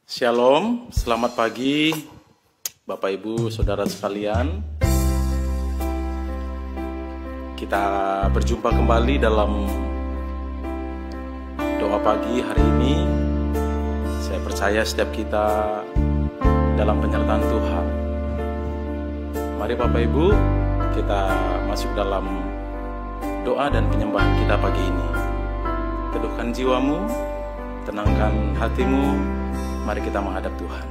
Shalom, selamat pagi Bapak Ibu Saudara sekalian. Kita berjumpa kembali dalam doa pagi hari ini. Saya percaya setiap kita dalam penyertaan Tuhan. Mari Bapak Ibu, kita masuk dalam doa dan penyembahan kita pagi ini. Teduhkan jiwamu, tenangkan hatimu. Mari kita menghadap Tuhan.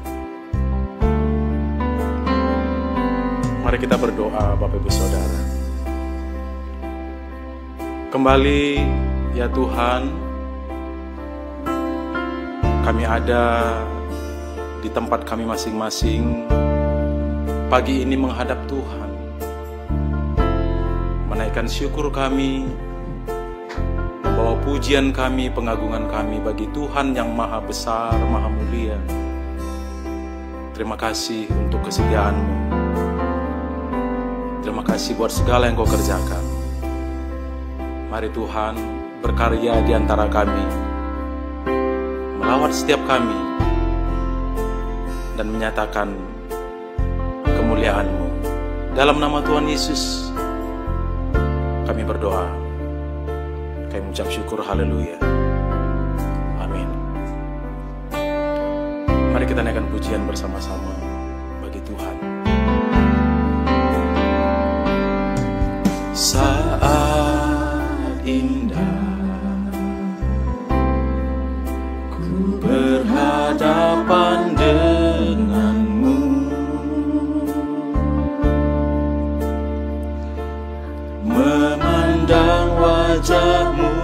Mari kita berdoa Bapak Ibu Saudara. Kembali ya Tuhan, kami ada di tempat kami masing-masing pagi ini menghadap Tuhan, menaikkan syukur kami, membawa pujian kami, pengagungan kami bagi Tuhan yang maha besar, maha mulia. Terima kasih untuk kesetiaan-Mu. Terima kasih buat segala yang Kau kerjakan. Mari Tuhan berkarya di antara kami, melawat setiap kami, dan menyatakan kemuliaan-Mu. Dalam nama Tuhan Yesus kami berdoa. Kami mengucap syukur, haleluya. Amin. Mari kita naikkan pujian bersama-sama bagi Tuhan. Saat indah ku berhadapan denganmu, memandang wajahmu,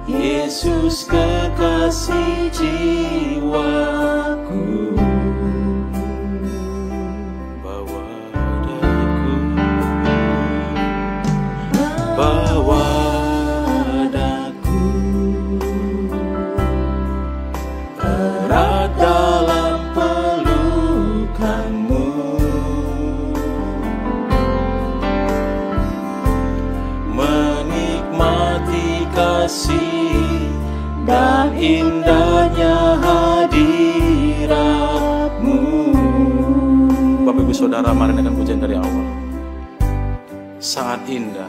Yesus kekasih jiwaku. Bawa daku erat dalam pelukanmu, menikmati kasih dan indahnya hadirat-Mu. Bapak Ibu Saudara, mari naikkan pujian dari awal. Saat indah,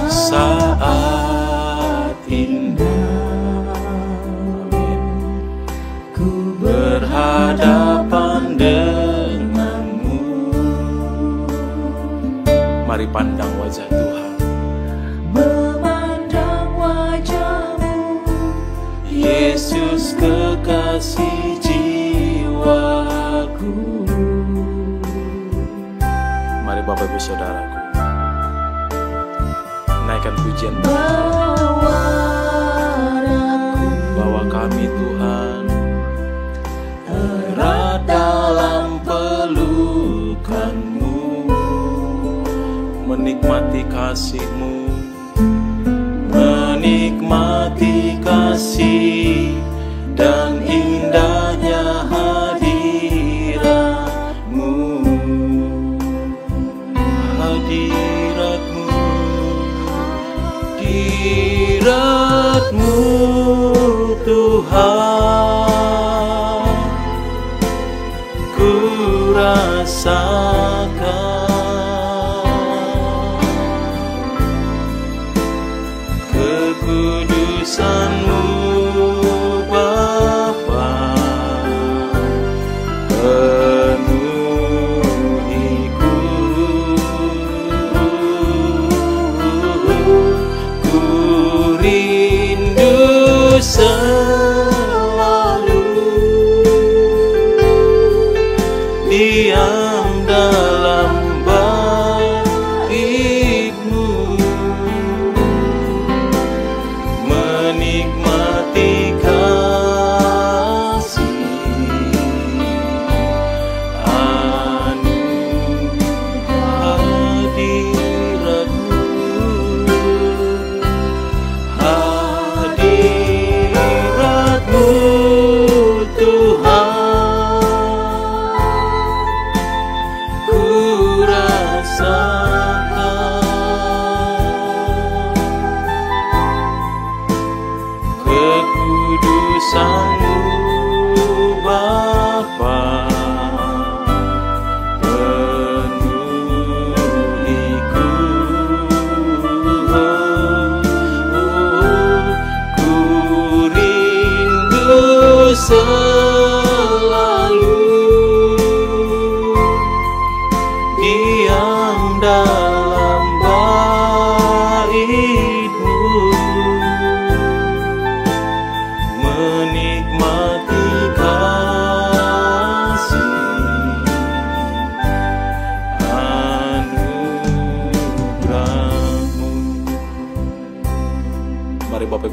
saat indah, amin, ku berhadapan denganmu. Mari pandang wajah Tuhan, memandang wajahmu, Yesus kekasih jiwaku. Mari Bapak Ibu Saudaraku, naikkan pujian. Bawa kami Tuhan erat dalam pelukan-Mu, menikmati kasih-Mu, menikmati kasih dan indahnya hadirat-Mu. Hadirat-Mu, hadirat-Mu Tuhan, ku rasakan kekudusan-Mu Bapa, penuhiku. Ku rindu selalu diam dalam bait-Mu, menikmati kasih anugerah hadirat-Mu. Hadirat-Mu Tuhan, ku rasakan kekudusan-Mu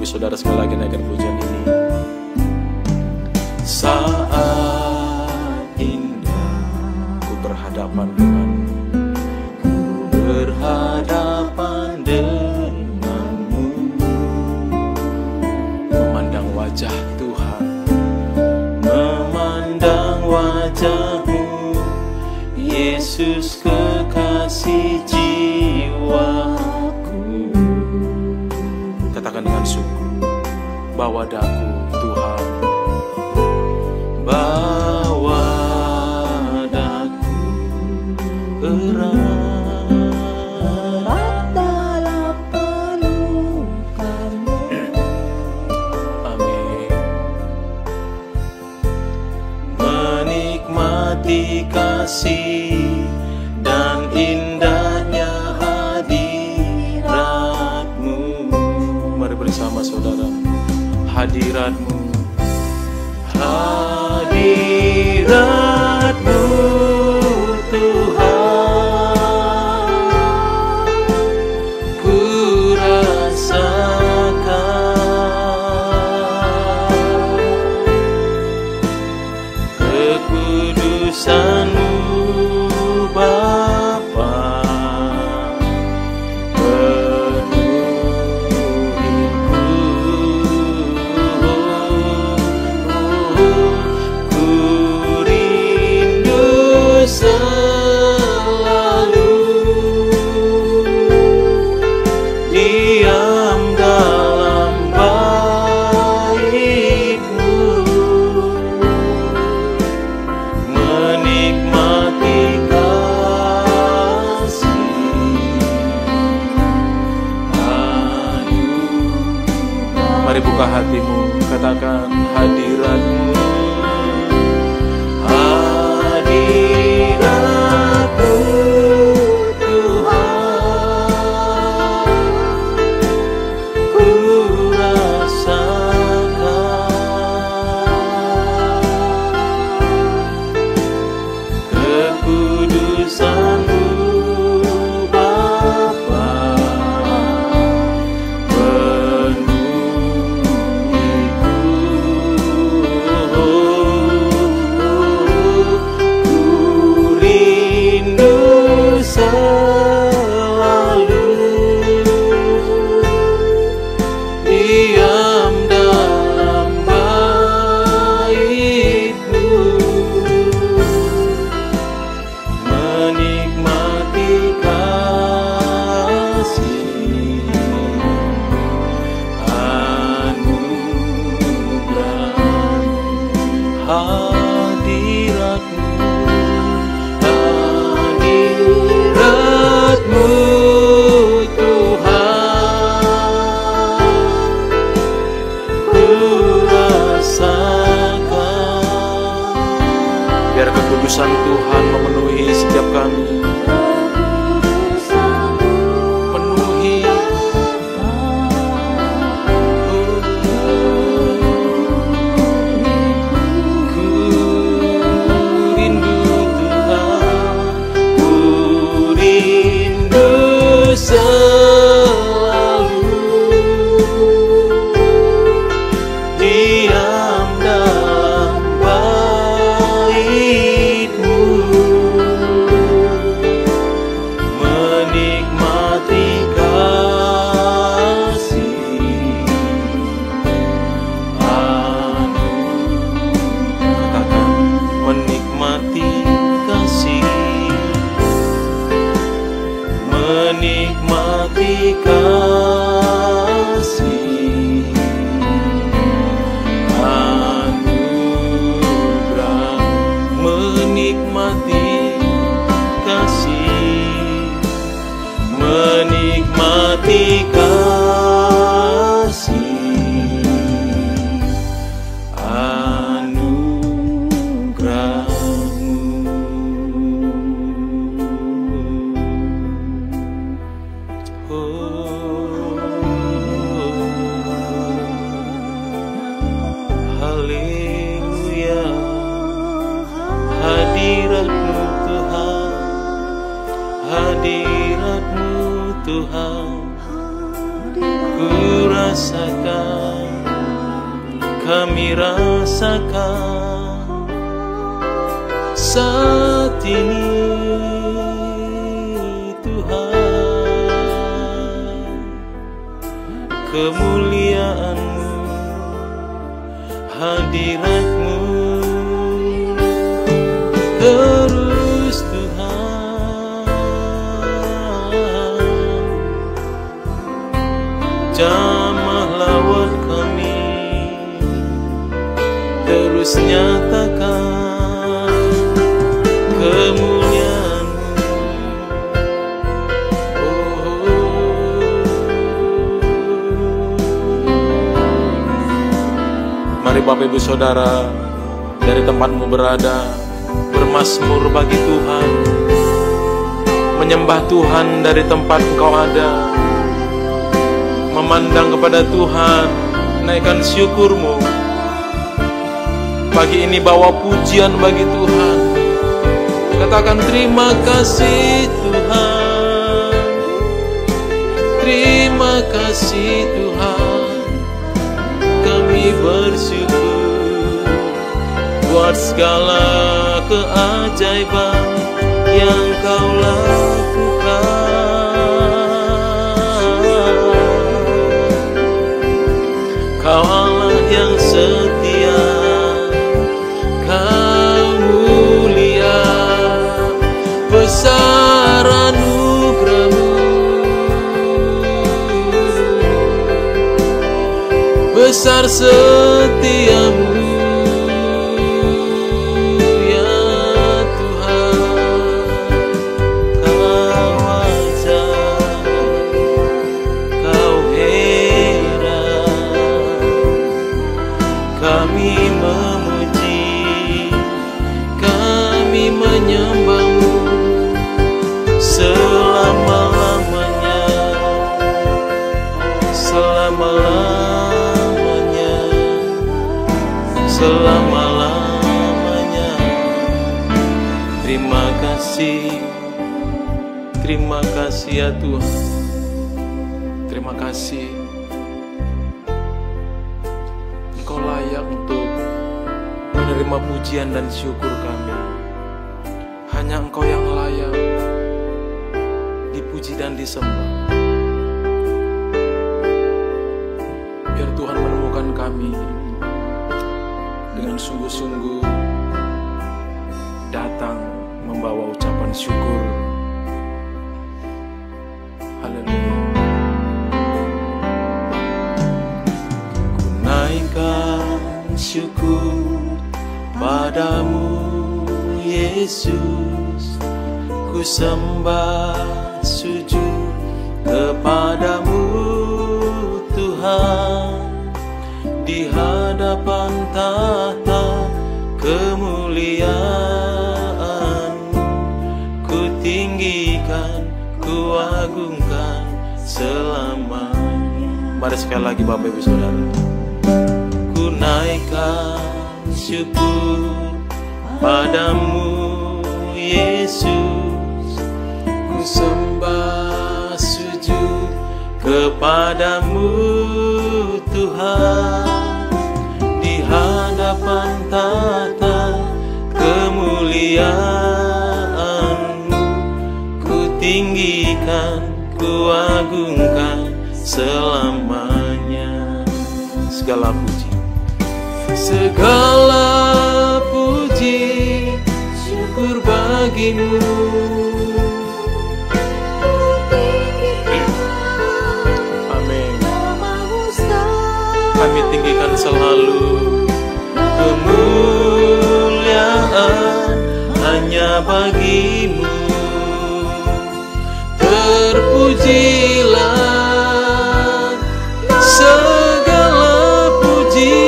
Ibu Saudara sekali lagi naikkan pujian ini. Saat indah ku berhadapan denganmu, berhadapan denganmu, memandang wajah Tuhan, memandang wajahmu, Yesus kekasih jiwaku. Katakan dengan sungguh, bawa daku Tuhan, bawa daku erat dalam pelukanmu. Amin. Menikmati kasih dan indahnya hadiratmu. Mari bersama saudara, hadiratmu, hadiratmu Tuhan, ku rasakan kekudusan-Mu Bapa, penuhiku, ku rindu selalu diam dalam bait-Mu, menikmati kasih anugerah. Mari buka hatimu, katakan hadirat-Mu, hadirat-Mu Tuhan, ku rasakan kekudusan-Mu Bapa, penuhiku, ku rindu selalu diam dalam bait-Mu, menikmati kasih anugerah. Hadirat-Mu, hadirat-Mu Tuhan, ku rasakan. Biar kekudusan Tuhan memenuhi setiap kami, penuhi ku rindu Tuhan, ku rindu selalu diam dalam bait-Mu, menikmati kasih anugerah. Katakan menikmati kasih, menikmati kasih anugerah, menikmati kasih, menikmati kasih anugerah-Mu. Haleluya, hadirat-Mu Tuhan, hadirat-Mu Tuhan, ku rasakan saat ini Tuhan, kemuliaan-Mu, hadirat-Mu terus Tuhan, jamah lawat kami, terus nyatakan kemuliaan-Mu. Mari Bapak Ibu Saudara, dari tempatmu berada, bermazmur bagi Tuhan, menyembah Tuhan dari tempat engkau ada, memandang kepada Tuhan, naikkan syukurmu. Pagi ini bawa pujian bagi Tuhan, katakan terima kasih Tuhan, terima kasih Tuhan, kami bersyukur buat segala keajaiban yang Kau lakukan. Kau Allah yang setia, Kau mulia, besar anugerah-Mu, besar setia-Mu. Menyembah-Mu selama-lamanya, selama-lamanya, selama-lamanya. Terima kasih ya Tuhan, terima kasih. Engkau layak untuk menerima pujian dan syukur kami. Hanya Engkau yang layak dipuji dan disembah. Biar Tuhan menemukan kami dengan sungguh-sungguh datang membawa ucapan syukur. Haleluya. Ku naikkan syukur padamu Yesus, ku sembah sujud kepadamu Tuhan, di hadapan tahta kemuliaan-Mu, ku tinggikan, ku agungkan selamanya. Mari sekali lagi Bapak Ibu Saudara, ku naikkan syukur padamu Yesus, ku sembah sujud kepadamu Tuhan, di hadapan tahta kemuliaan-Mu, ku tinggikan, ku agungkan selamanya. Segala puji, segala puji, syukur bagi-Mu. Amin. Kami tinggikan selalu kemuliaan hanya bagi-Mu. Terpujilah segala puji,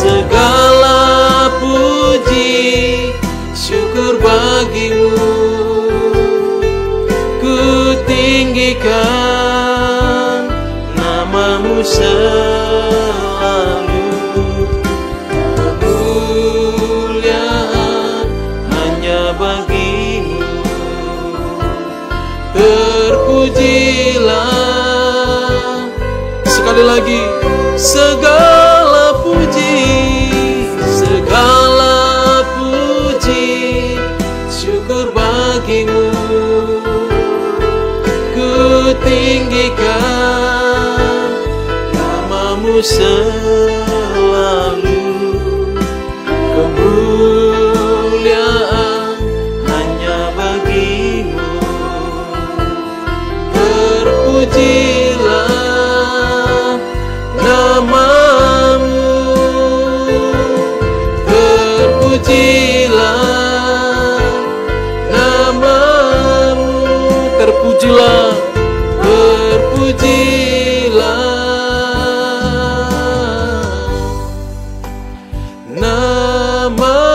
segala puji, syukur bagi-Mu. Ku tinggikan nama-Mu selalu, kemuliaan hanya bagi-Mu. Terpujilah lagi. Segala puji, segala puji, syukur bagimu. Ku tinggikan namamu selalu. Kemuliaan hanya bagimu. Terpujilah namamu, terpujilah namamu, terpujilah, terpujilah namamu.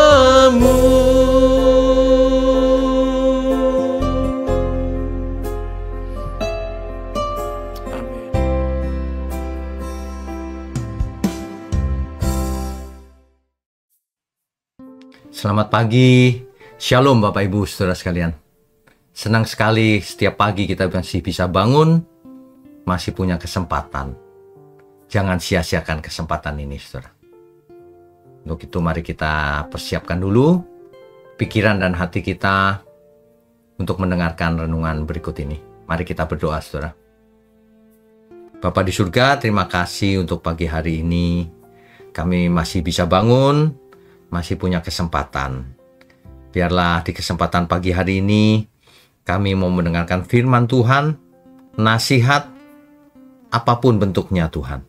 Selamat pagi, Shalom Bapak Ibu Saudara sekalian. Senang sekali setiap pagi kita masih bisa bangun, masih punya kesempatan. Jangan sia-siakan kesempatan ini, Saudara. Untuk itu mari kita persiapkan dulu pikiran dan hati kita untuk mendengarkan renungan berikut ini. Mari kita berdoa, Saudara. Bapa di surga, terima kasih untuk pagi hari ini. Kami masih bisa bangun, masih punya kesempatan. Biarlah di kesempatan pagi hari ini kami mau mendengarkan firman Tuhan, nasihat, apapun bentuknya Tuhan,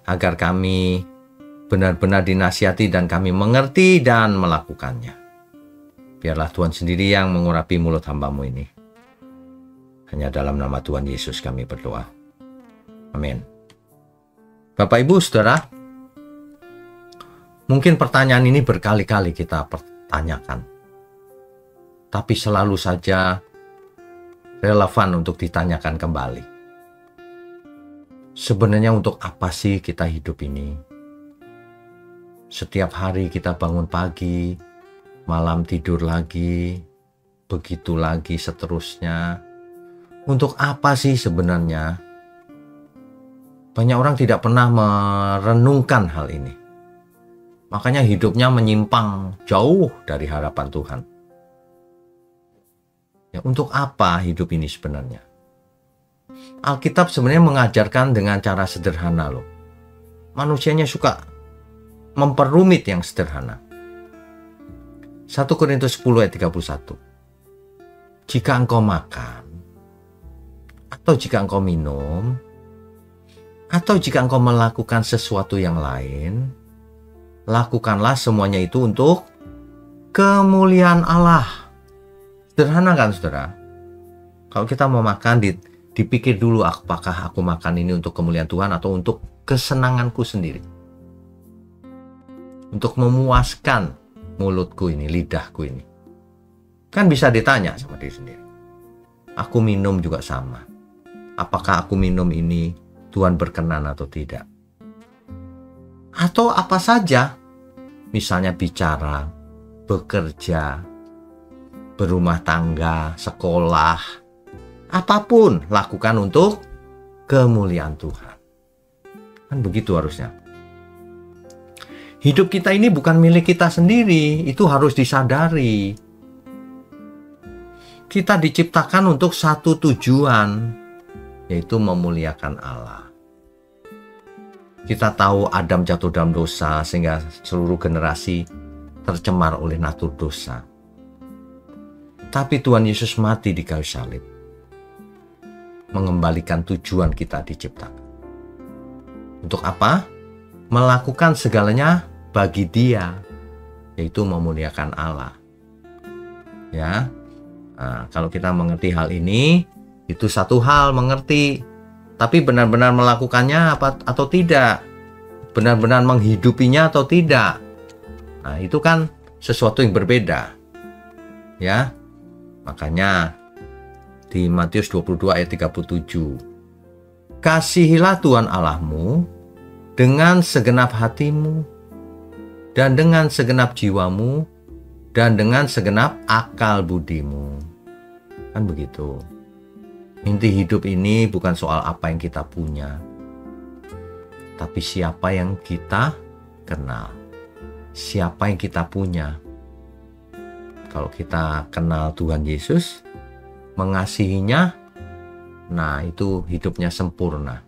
agar kami benar-benar dinasihati dan kami mengerti dan melakukannya. Biarlah Tuhan sendiri yang mengurapi mulut hamba-Mu ini. Hanya dalam nama Tuhan Yesus kami berdoa. Amin. Bapak Ibu Saudara, mungkin pertanyaan ini berkali-kali kita pertanyakan, tapi selalu saja relevan untuk ditanyakan kembali. Sebenarnya untuk apa sih kita hidup ini? Setiap hari kita bangun pagi, malam tidur lagi, begitu lagi seterusnya. Untuk apa sih sebenarnya? Banyak orang tidak pernah merenungkan hal ini. Makanya hidupnya menyimpang jauh dari harapan Tuhan. Ya, untuk apa hidup ini sebenarnya? Alkitab sebenarnya mengajarkan dengan cara sederhana loh. Manusianya suka memperumit yang sederhana. 1 Korintus 10 ayat 31. Jika engkau makan, atau jika engkau minum, atau jika engkau melakukan sesuatu yang lain, lakukanlah semuanya itu untuk kemuliaan Allah. Sederhana kan, Saudara? Kalau kita mau makan, dipikir dulu apakah aku makan ini untuk kemuliaan Tuhan atau untuk kesenanganku sendiri. Untuk memuaskan mulutku ini, lidahku ini. Kan bisa ditanya sama diri sendiri. Aku minum juga sama. Apakah aku minum ini Tuhan berkenan atau tidak? Atau apa saja, misalnya bicara, bekerja, berumah tangga, sekolah, apapun lakukan untuk kemuliaan Tuhan. Kan begitu harusnya. Hidup kita ini bukan milik kita sendiri, itu harus disadari. Kita diciptakan untuk satu tujuan, yaitu memuliakan Allah. Kita tahu Adam jatuh dalam dosa sehingga seluruh generasi tercemar oleh natur dosa. Tapi Tuhan Yesus mati di kayu salib, mengembalikan tujuan kita diciptakan. Untuk apa? Melakukan segalanya bagi Dia, yaitu memuliakan Allah. Ya, nah, kalau kita mengerti hal ini, itu satu hal mengerti. Tapi benar-benar melakukannya apa atau tidak? Benar-benar menghidupinya atau tidak? Nah, itu kan sesuatu yang berbeda. Ya. Makanya di Matius 22 ayat 37. Kasihilah Tuhan Allahmu dengan segenap hatimu, dan dengan segenap jiwamu, dan dengan segenap akal budimu. Kan begitu. Inti hidup ini bukan soal apa yang kita punya, tapi siapa yang kita kenal, siapa yang kita punya. Kalau kita kenal Tuhan Yesus, mengasihinya, nah itu hidupnya sempurna.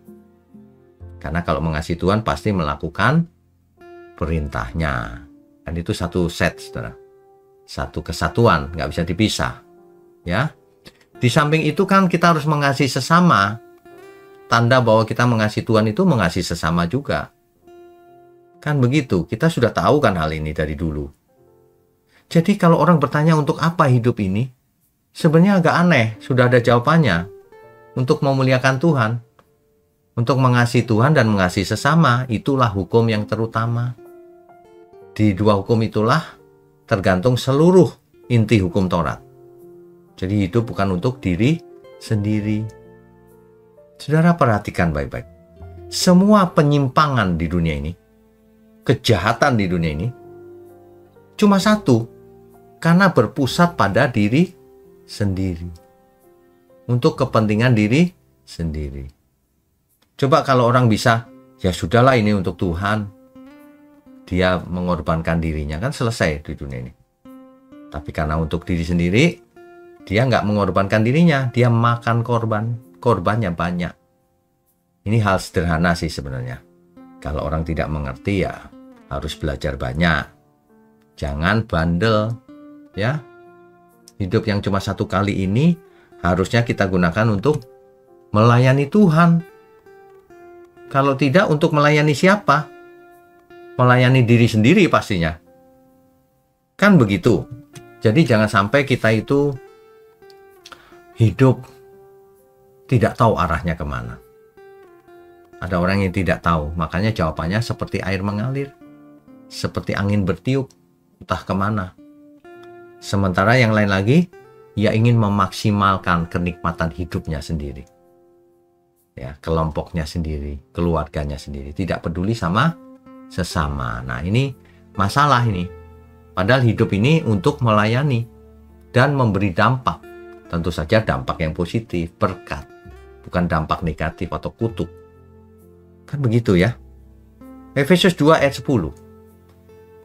Karena kalau mengasihi Tuhan pasti melakukan perintahnya. Dan itu satu set, saudara. Satu kesatuan, nggak bisa dipisah. Ya. Di samping itu kan kita harus mengasihi sesama. Tanda bahwa kita mengasihi Tuhan itu mengasihi sesama juga. Kan begitu, kita sudah tahu kan hal ini dari dulu. Jadi kalau orang bertanya untuk apa hidup ini, sebenarnya agak aneh, sudah ada jawabannya. Untuk memuliakan Tuhan, untuk mengasihi Tuhan dan mengasihi sesama, itulah hukum yang terutama. Di dua hukum itulah tergantung seluruh inti hukum Taurat. Jadi hidup bukan untuk diri sendiri. Saudara perhatikan baik-baik. Semua penyimpangan di dunia ini, kejahatan di dunia ini, cuma satu, karena berpusat pada diri sendiri. Untuk kepentingan diri sendiri. Coba kalau orang bisa, ya sudahlah ini untuk Tuhan. Dia mengorbankan dirinya, kan selesai di dunia ini. Tapi karena untuk diri sendiri, dia nggak mengorbankan dirinya, dia makan korbannya banyak. Ini hal sederhana sih sebenarnya. Kalau orang tidak mengerti ya harus belajar banyak. Jangan bandel, ya. Hidup yang cuma satu kali ini harusnya kita gunakan untuk melayani Tuhan. Kalau tidak, untuk melayani siapa? Melayani diri sendiri pastinya. Kan begitu. Jadi jangan sampai kita itu hidup tidak tahu arahnya kemana. Ada orang yang tidak tahu, makanya jawabannya seperti air mengalir, seperti angin bertiup, entah kemana. Sementara yang lain lagi, ia ingin memaksimalkan kenikmatan hidupnya sendiri. Ya, kelompoknya sendiri, keluarganya sendiri, tidak peduli sama sesama. Nah, ini masalah ini. Padahal hidup ini untuk melayani dan memberi dampak. Tentu saja dampak yang positif, berkat, bukan dampak negatif atau kutuk. Kan begitu ya. Efesus 2 ayat 10.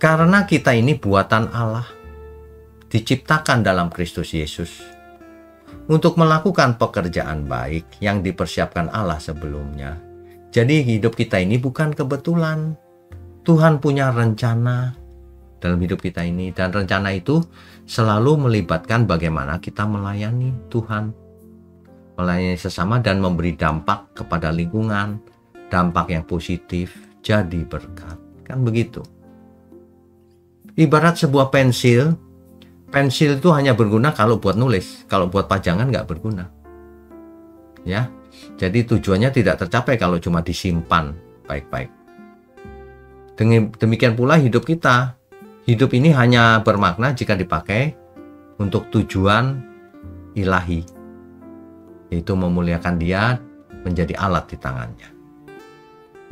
Karena kita ini buatan Allah, diciptakan dalam Kristus Yesus untuk melakukan pekerjaan baik yang dipersiapkan Allah sebelumnya. Jadi hidup kita ini bukan kebetulan. Tuhan punya rencana dalam hidup kita ini, dan rencana itu selalu melibatkan bagaimana kita melayani Tuhan, melayani sesama dan memberi dampak kepada lingkungan, dampak yang positif, jadi berkat. Kan begitu. Ibarat sebuah pensil itu hanya berguna kalau buat nulis, kalau buat pajangan nggak berguna. Ya, jadi tujuannya tidak tercapai kalau cuma disimpan baik-baik. Demikian pula hidup kita. Hidup ini hanya bermakna jika dipakai untuk tujuan ilahi, yaitu memuliakan Dia, menjadi alat di tangannya.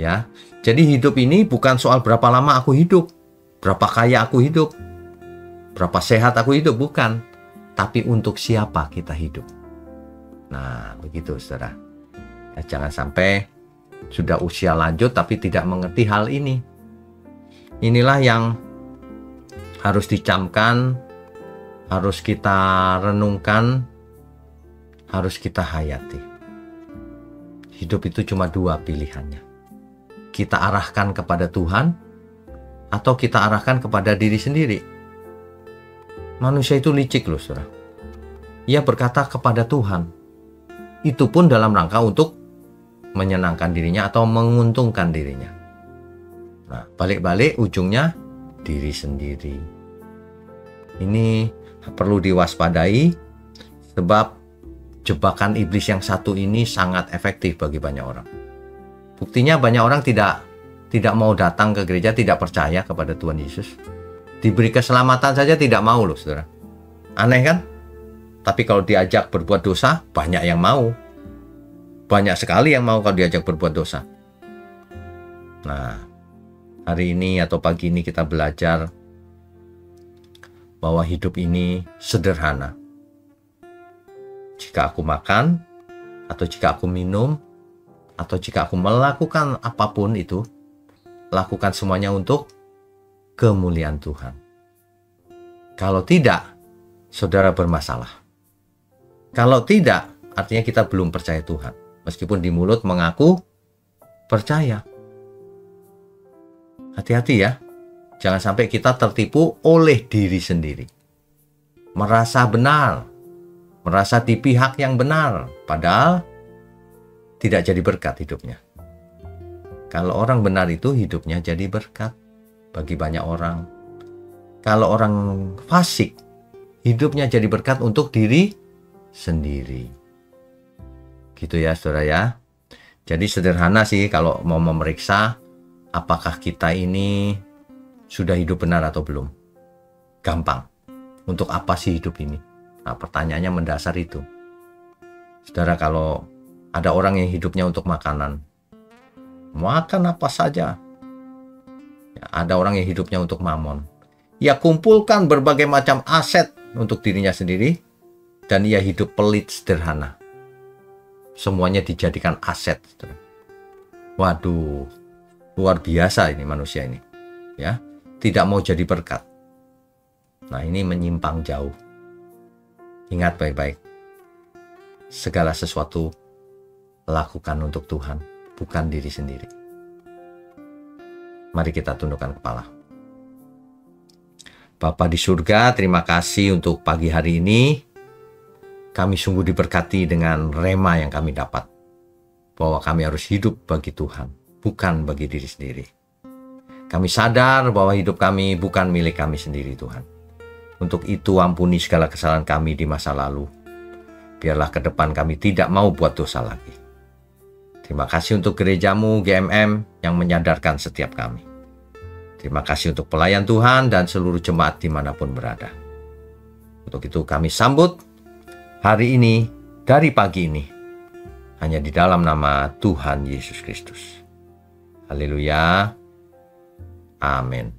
Ya, jadi hidup ini bukan soal berapa lama aku hidup, berapa kaya aku hidup, berapa sehat aku hidup, bukan. Tapi untuk siapa kita hidup. Nah, begitu saudara. Ya, jangan sampai sudah usia lanjut tapi tidak mengerti hal ini. Inilah yang harus dicamkan, harus kita renungkan, harus kita hayati. Hidup itu cuma dua pilihannya. Kita arahkan kepada Tuhan, atau kita arahkan kepada diri sendiri. Manusia itu licik loh, saudara. Ia berkata kepada Tuhan. Itu pun dalam rangka untuk menyenangkan dirinya atau menguntungkan dirinya. Nah, balik-balik ujungnya diri sendiri. Ini perlu diwaspadai, sebab jebakan iblis yang satu ini sangat efektif bagi banyak orang. Buktinya banyak orang tidak mau datang ke gereja, tidak percaya kepada Tuhan Yesus. Diberi keselamatan saja tidak mau loh, saudara. Aneh kan? Tapi kalau diajak berbuat dosa, banyak yang mau. Banyak sekali yang mau kalau diajak berbuat dosa. Nah, hari ini atau pagi ini kita belajar bahwa hidup ini sederhana. Jika aku makan atau jika aku minum, Atau jika aku melakukan apapun itu, lakukan semuanya untuk kemuliaan Tuhan. Kalau tidak, saudara bermasalah. Kalau tidak, artinya kita belum percaya Tuhan. Meskipun di mulut mengaku percaya. Hati-hati ya. Jangan sampai kita tertipu oleh diri sendiri. Merasa benar. Merasa di pihak yang benar. Padahal tidak jadi berkat hidupnya. Kalau orang benar itu hidupnya jadi berkat bagi banyak orang. Kalau orang fasik, hidupnya jadi berkat untuk diri sendiri. Gitu ya saudara ya. Jadi sederhana sih kalau mau memeriksa apakah kita ini sudah hidup benar atau belum. Gampang. Untuk apa sih hidup ini? Nah, pertanyaannya mendasar itu. Saudara, kalau ada orang yang hidupnya untuk makanan, makan apa saja. Ya, ada orang yang hidupnya untuk mamon. Ia kumpulkan berbagai macam aset untuk dirinya sendiri, dan ia hidup pelit sederhana. Semuanya dijadikan aset. Waduh, luar biasa ini manusia ini. Ya, tidak mau jadi berkat. Nah, ini menyimpang jauh. Ingat baik-baik. Segala sesuatu lakukan untuk Tuhan, bukan diri sendiri. Mari kita tundukkan kepala. Bapa di surga, terima kasih untuk pagi hari ini. Kami sungguh diberkati dengan rema yang kami dapat. Bahwa kami harus hidup bagi Tuhan, bukan bagi diri sendiri. Kami sadar bahwa hidup kami bukan milik kami sendiri, Tuhan. Untuk itu ampuni segala kesalahan kami di masa lalu. Biarlah ke depan kami tidak mau buat dosa lagi. Terima kasih untuk gerejamu GMM yang menyadarkan setiap kami. Terima kasih untuk pelayan Tuhan dan seluruh jemaat dimanapun berada. Untuk itu kami sambut hari ini dari pagi ini. Hanya di dalam nama Tuhan Yesus Kristus. Haleluya. Amin.